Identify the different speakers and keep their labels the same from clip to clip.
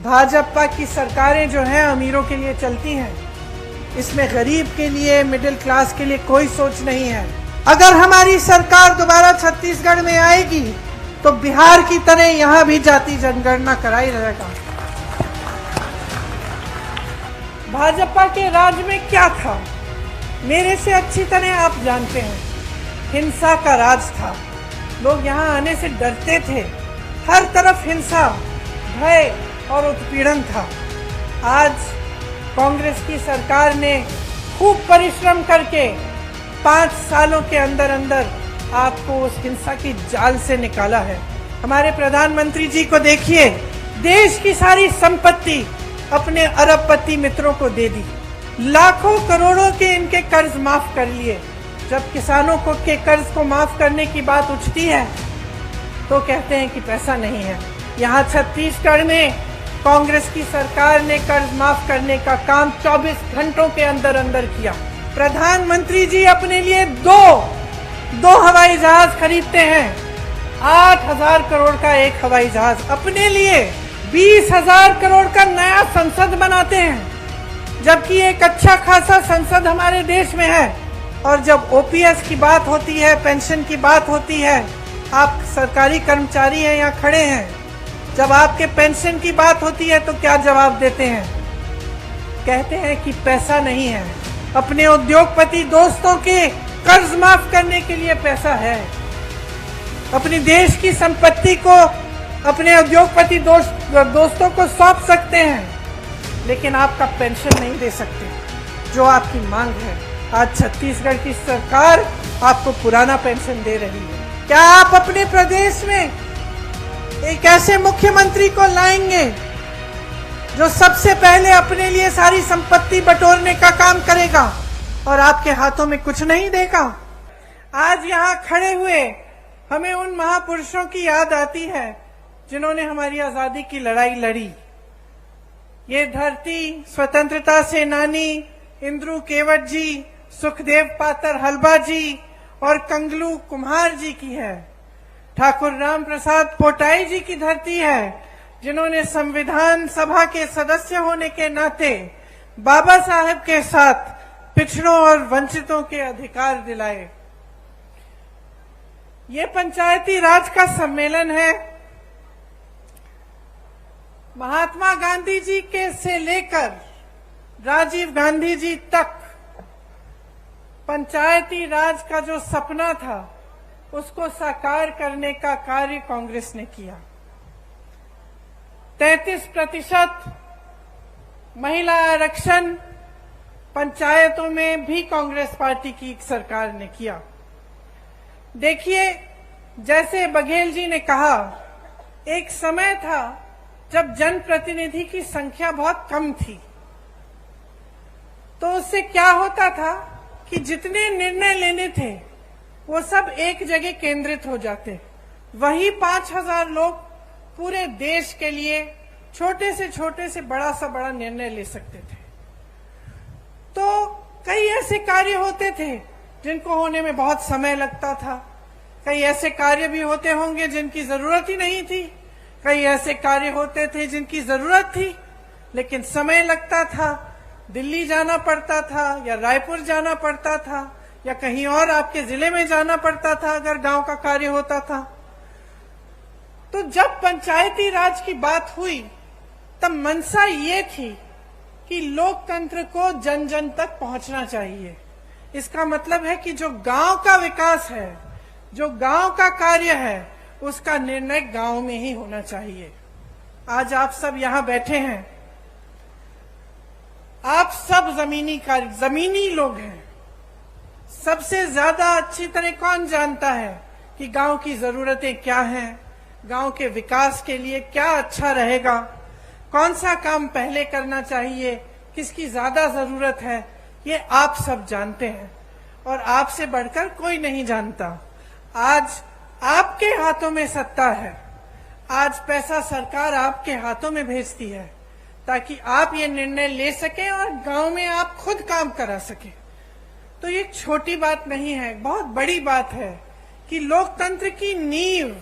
Speaker 1: भाजपा की सरकारें जो हैं अमीरों के लिए चलती हैं, इसमें गरीब के लिए, मिडिल क्लास के लिए कोई सोच नहीं है। अगर हमारी सरकार दोबारा छत्तीसगढ़ में आएगी तो बिहार की तरह यहां भी जाति जनगणना कराई रहेगा। भाजपा के राज में क्या था, मेरे से अच्छी तरह आप जानते हैं। हिंसा का राज था, लोग यहां आने से डरते थे, हर तरफ हिंसा, भय और उत्पीड़न था। आज कांग्रेस की सरकार ने खूब परिश्रम करके 5 सालों के अंदर अंदर आपको उस हिंसा की जाल से निकाला है। हमारे प्रधानमंत्री जी को देखिए, देश की सारी संपत्ति अपने अरबपति मित्रों को दे दी, लाखों करोड़ों के इनके कर्ज माफ कर लिए। जब किसानों को के कर्ज को माफ करने की बात उठती है तो कहते हैं कि पैसा नहीं है। यहाँ छत्तीसगढ़ में कांग्रेस की सरकार ने कर्ज माफ करने का काम 24 घंटों के अंदर अंदर किया। प्रधानमंत्री जी अपने लिए दो हवाई जहाज खरीदते हैं, 8,000 करोड़ का एक हवाई जहाज अपने लिए, 20,000 करोड़ का नया संसद बनाते हैं, जबकि एक अच्छा खासा संसद हमारे देश में है। और जब ओपीएस की बात होती है, पेंशन की बात होती है, आप सरकारी कर्मचारी हैं, यहाँ खड़े हैं, जब आपके पेंशन की बात होती है तो क्या जवाब देते हैं? कहते हैं कि पैसा नहीं है। अपने उद्योगपति दोस्तों के कर्ज माफ करने के लिए पैसा है, अपने देश की संपत्ति को अपने उद्योगपति दोस्तों को सौंप सकते हैं, लेकिन आपका पेंशन नहीं दे सकते जो आपकी मांग है। आज छत्तीसगढ़ की सरकार आपको पुराना पेंशन दे रही है। क्या आप अपने प्रदेश में एक ऐसे मुख्यमंत्री को लाएंगे जो सबसे पहले अपने लिए सारी संपत्ति बटोरने का काम करेगा और आपके हाथों में कुछ नहीं देगा? आज यहाँ खड़े हुए हमें उन महापुरुषों की याद आती है जिन्होंने हमारी आजादी की लड़ाई लड़ी। ये धरती स्वतंत्रता सेनानी इंद्रू केवट जी, सुखदेव पातर हलबा जी और कंगलू कुम्हार जी की है। ठाकुर राम प्रसाद पोटाई जी की धरती है, जिन्होंने संविधान सभा के सदस्य होने के नाते बाबा साहेब के साथ पिछड़ों और वंचितों के अधिकार दिलाए। ये पंचायती राज का सम्मेलन है। महात्मा गांधी जी के से लेकर राजीव गांधी जी तक पंचायती राज का जो सपना था उसको साकार करने का कार्य कांग्रेस ने किया। 33% महिला आरक्षण पंचायतों में भी कांग्रेस पार्टी की सरकार ने किया। देखिए, जैसे बघेल जी ने कहा, एक समय था जब जनप्रतिनिधि की संख्या बहुत कम थी, तो उससे क्या होता था कि जितने निर्णय लेने थे वो सब एक जगह केंद्रित हो जाते। वही 5,000 लोग पूरे देश के लिए छोटे से बड़ा सा बड़ा निर्णय ले सकते थे। तो कई ऐसे कार्य होते थे जिनको होने में बहुत समय लगता था, कई ऐसे कार्य भी होते होंगे जिनकी जरूरत ही नहीं थी, कई ऐसे कार्य होते थे जिनकी जरूरत थी लेकिन समय लगता था, दिल्ली जाना पड़ता था या रायपुर जाना पड़ता था या कहीं और आपके जिले में जाना पड़ता था अगर गांव का कार्य होता था। तो जब पंचायती राज की बात हुई तब मंशा ये थी कि लोकतंत्र को जन जन तक पहुंचना चाहिए। इसका मतलब है कि जो गांव का विकास है, जो गांव का कार्य है, उसका निर्णय गांव में ही होना चाहिए। आज आप सब यहां बैठे हैं, आप सब जमीनी लोग हैं। सबसे ज्यादा अच्छी तरह कौन जानता है कि गांव की जरूरतें क्या हैं, गांव के विकास के लिए क्या अच्छा रहेगा, कौन सा काम पहले करना चाहिए, किसकी ज्यादा जरूरत है, ये आप सब जानते हैं और आपसे बढ़कर कोई नहीं जानता। आज आपके हाथों में सत्ता है, आज पैसा सरकार आपके हाथों में भेजती है ताकि आप ये निर्णय ले सकें और गांव में आप खुद काम करा सकें। तो ये छोटी बात नहीं है, बहुत बड़ी बात है कि लोकतंत्र की नींव,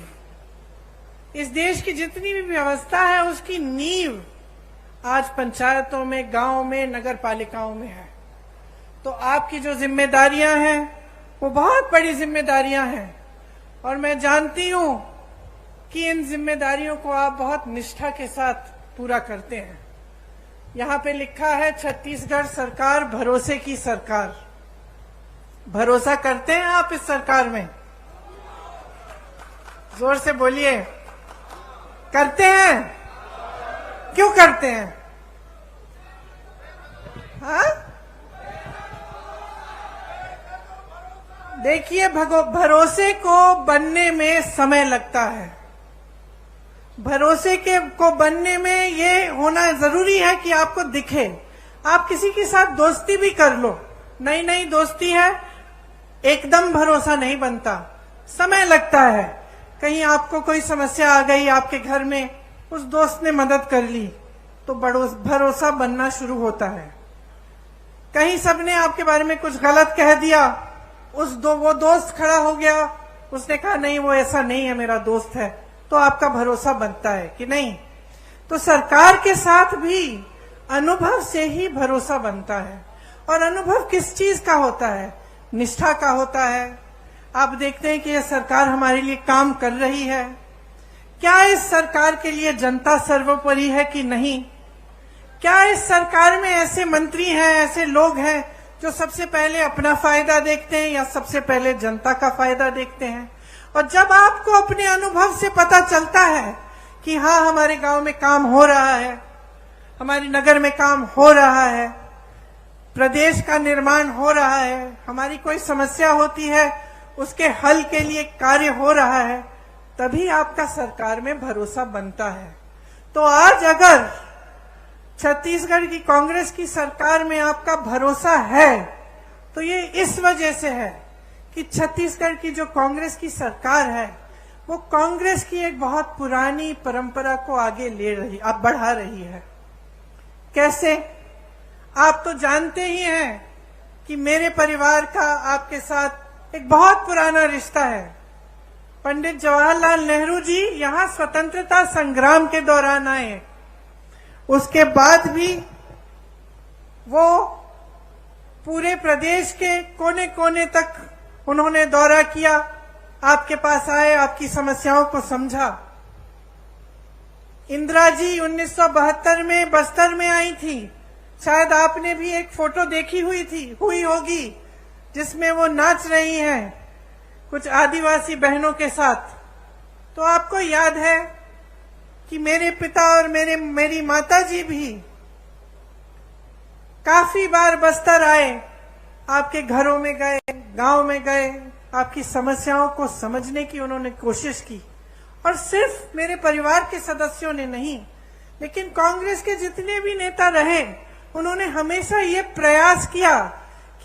Speaker 1: इस देश की जितनी भी व्यवस्था है उसकी नींव आज पंचायतों में, गांव में, नगर पालिकाओं में है। तो आपकी जो जिम्मेदारियां हैं वो बहुत बड़ी जिम्मेदारियां हैं और मैं जानती हूं कि इन जिम्मेदारियों को आप बहुत निष्ठा के साथ पूरा करते हैं। यहाँ पे लिखा है छत्तीसगढ़ सरकार भरोसे की सरकार। भरोसा करते हैं आप इस सरकार में? जोर से बोलिए, करते हैं? क्यों करते हैं? हाँ, देखिए, भरोसे को बनने में समय लगता है। भरोसे को बनने में ये होना जरूरी है कि आपको दिखे। आप किसी के साथ दोस्ती भी कर लो, नई नई दोस्ती है, एकदम भरोसा नहीं बनता, समय लगता है। कहीं आपको कोई समस्या आ गई आपके घर में, उस दोस्त ने मदद कर ली तो भरोसा बनना शुरू होता है। कहीं सबने आपके बारे में कुछ गलत कह दिया, वो दोस्त खड़ा हो गया, उसने कहा नहीं वो ऐसा नहीं है, मेरा दोस्त है, तो आपका भरोसा बनता है कि नहीं। तो सरकार के साथ भी अनुभव से ही भरोसा बनता है। और अनुभव किस चीज का होता है? निष्ठा का होता है। आप देखते हैं कि यह सरकार हमारे लिए काम कर रही है। क्या इस सरकार के लिए जनता सर्वोपरि है कि नहीं? क्या इस सरकार में ऐसे मंत्री हैं, ऐसे लोग हैं जो सबसे पहले अपना फायदा देखते हैं या सबसे पहले जनता का फायदा देखते हैं? और जब आपको अपने अनुभव से पता चलता है कि हाँ, हमारे गांव में काम हो रहा है, हमारे नगर में काम हो रहा है, प्रदेश का निर्माण हो रहा है, हमारी कोई समस्या होती है उसके हल के लिए कार्य हो रहा है, तभी आपका सरकार में भरोसा बनता है। तो आज अगर छत्तीसगढ़ की कांग्रेस की सरकार में आपका भरोसा है तो ये इस वजह से है कि छत्तीसगढ़ की जो कांग्रेस की सरकार है वो कांग्रेस की एक बहुत पुरानी परंपरा को आगे बढ़ा रही है। कैसे? आप तो जानते ही हैं कि मेरे परिवार का आपके साथ एक बहुत पुराना रिश्ता है। पंडित जवाहरलाल नेहरू जी यहाँ स्वतंत्रता संग्राम के दौरान आए, उसके बाद भी वो पूरे प्रदेश के कोने कोने तक उन्होंने दौरा किया, आपके पास आए, आपकी समस्याओं को समझा। इंदिरा जी 1972 में बस्तर में आई थी, शायद आपने भी एक फोटो देखी हुई होगी जिसमें वो नाच रही हैं कुछ आदिवासी बहनों के साथ। तो आपको याद है कि मेरे पिता और मेरी माता जी भी काफी बार बस्तर आए, आपके घरों में गए, गांव में गए, आपकी समस्याओं को समझने की उन्होंने कोशिश की। और सिर्फ मेरे परिवार के सदस्यों ने नहीं, लेकिन कांग्रेस के जितने भी नेता रहे, उन्होंने हमेशा ये प्रयास किया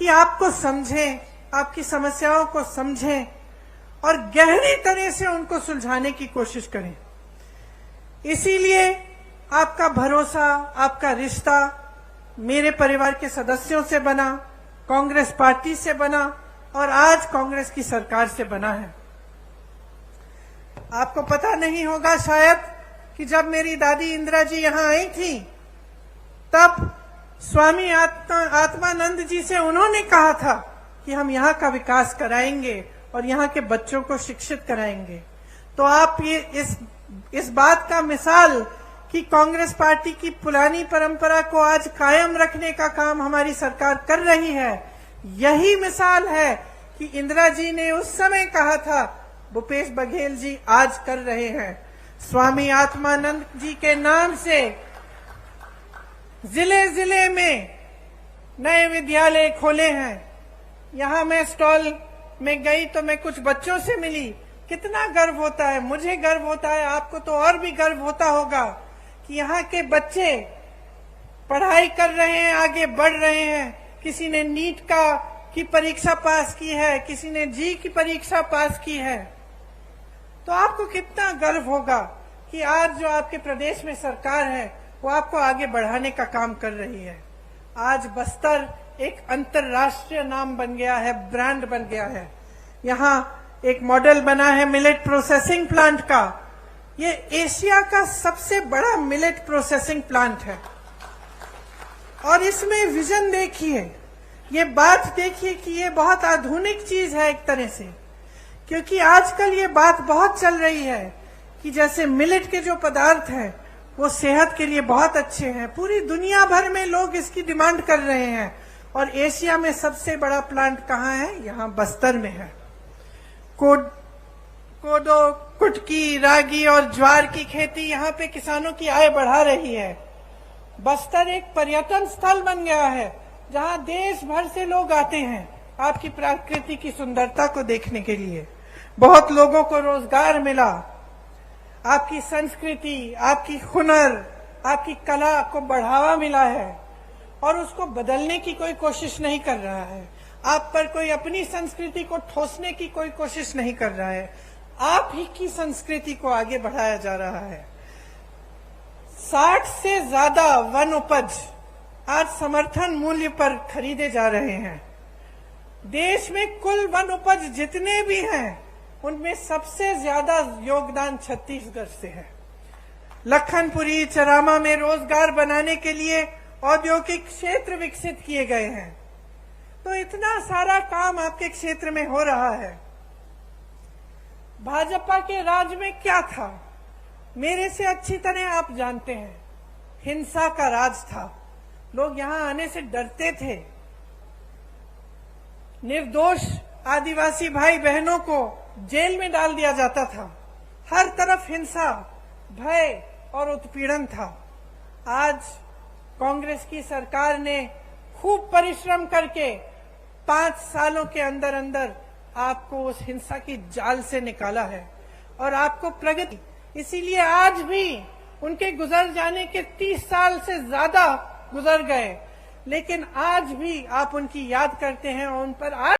Speaker 1: कि आपको समझें, आपकी समस्याओं को समझें और गहरी तरह से उनको सुलझाने की कोशिश करें। इसीलिए आपका भरोसा, आपका रिश्ता मेरे परिवार के सदस्यों से बना, कांग्रेस पार्टी से बना और आज कांग्रेस की सरकार से बना है। आपको पता नहीं होगा शायद कि जब मेरी दादी इंदिरा जी यहाँ आई थी, तब स्वामी आत्मानंद जी से उन्होंने कहा था कि हम यहाँ का विकास कराएंगे और यहाँ के बच्चों को शिक्षित कराएंगे। तो आप ये इस बात का मिसाल कि कांग्रेस पार्टी की पुरानी परंपरा को आज कायम रखने का काम हमारी सरकार कर रही है, यही मिसाल है कि इंदिरा जी ने उस समय कहा था, भूपेश बघेल जी आज कर रहे हैं। स्वामी आत्मानंद जी के नाम से जिले जिले में नए विद्यालय खोले हैं। यहाँ मैं स्टॉल में गई तो मैं कुछ बच्चों से मिली, कितना गर्व होता है, मुझे गर्व होता है, आपको तो और भी गर्व होता होगा कि यहाँ के बच्चे पढ़ाई कर रहे हैं, आगे बढ़ रहे हैं। किसी ने नीट की परीक्षा पास की है, किसी ने जी की परीक्षा पास की है। तो आपको कितना गर्व होगा कि आज जो आपके प्रदेश में सरकार है वो आपको आगे बढ़ाने का काम कर रही है। आज बस्तर एक अंतरराष्ट्रीय नाम बन गया है, ब्रांड बन गया है। यहाँ एक मॉडल बना है मिलेट प्रोसेसिंग प्लांट का। ये एशिया का सबसे बड़ा मिलेट प्रोसेसिंग प्लांट है। और इसमें विजन देखिए, ये बात देखिए कि ये बहुत आधुनिक चीज है एक तरह से, क्योंकि आजकल ये बात बहुत चल रही है कि जैसे मिलेट के जो पदार्थ हैं वो सेहत के लिए बहुत अच्छे हैं। पूरी दुनिया भर में लोग इसकी डिमांड कर रहे हैं और एशिया में सबसे बड़ा प्लांट कहाँ है? यहाँ बस्तर में है। कोदो, कुटकी, रागी और ज्वार की खेती यहाँ पे किसानों की आय बढ़ा रही है। बस्तर एक पर्यटन स्थल बन गया है जहाँ देश भर से लोग आते हैं आपकी प्रकृति की सुंदरता को देखने के लिए। बहुत लोगों को रोजगार मिला, आपकी संस्कृति, आपकी हुनर, आपकी कला को बढ़ावा मिला है और उसको बदलने की कोई कोशिश नहीं कर रहा है। आप पर कोई अपनी संस्कृति को ठोसने की कोई कोशिश नहीं कर रहा है, आप ही की संस्कृति को आगे बढ़ाया जा रहा है। 60 से ज्यादा वन उपज आज समर्थन मूल्य पर खरीदे जा रहे हैं। देश में कुल वन उपज जितने भी हैं उनमें सबसे ज्यादा योगदान छत्तीसगढ़ से है। लखनपुरी, चरामा में रोजगार बनाने के लिए औद्योगिक क्षेत्र विकसित किए गए हैं। तो इतना सारा काम आपके क्षेत्र में हो रहा है। भाजपा के राज में क्या था? मेरे से अच्छी तरह आप जानते हैं, हिंसा का राज था। लोग यहां आने से डरते थे। निर्दोष आदिवासी भाई बहनों को जेल में डाल दिया जाता था। हर तरफ हिंसा, भय और उत्पीड़न था। आज कांग्रेस की सरकार ने खूब परिश्रम करके 5 सालों के अंदर अंदर आपको उस हिंसा की जाल से निकाला है और आपको प्रगति, इसीलिए आज भी उनके गुजर जाने के 30 साल से ज्यादा गुजर गए, लेकिन आज भी आप उनकी याद करते हैं और उन पर आज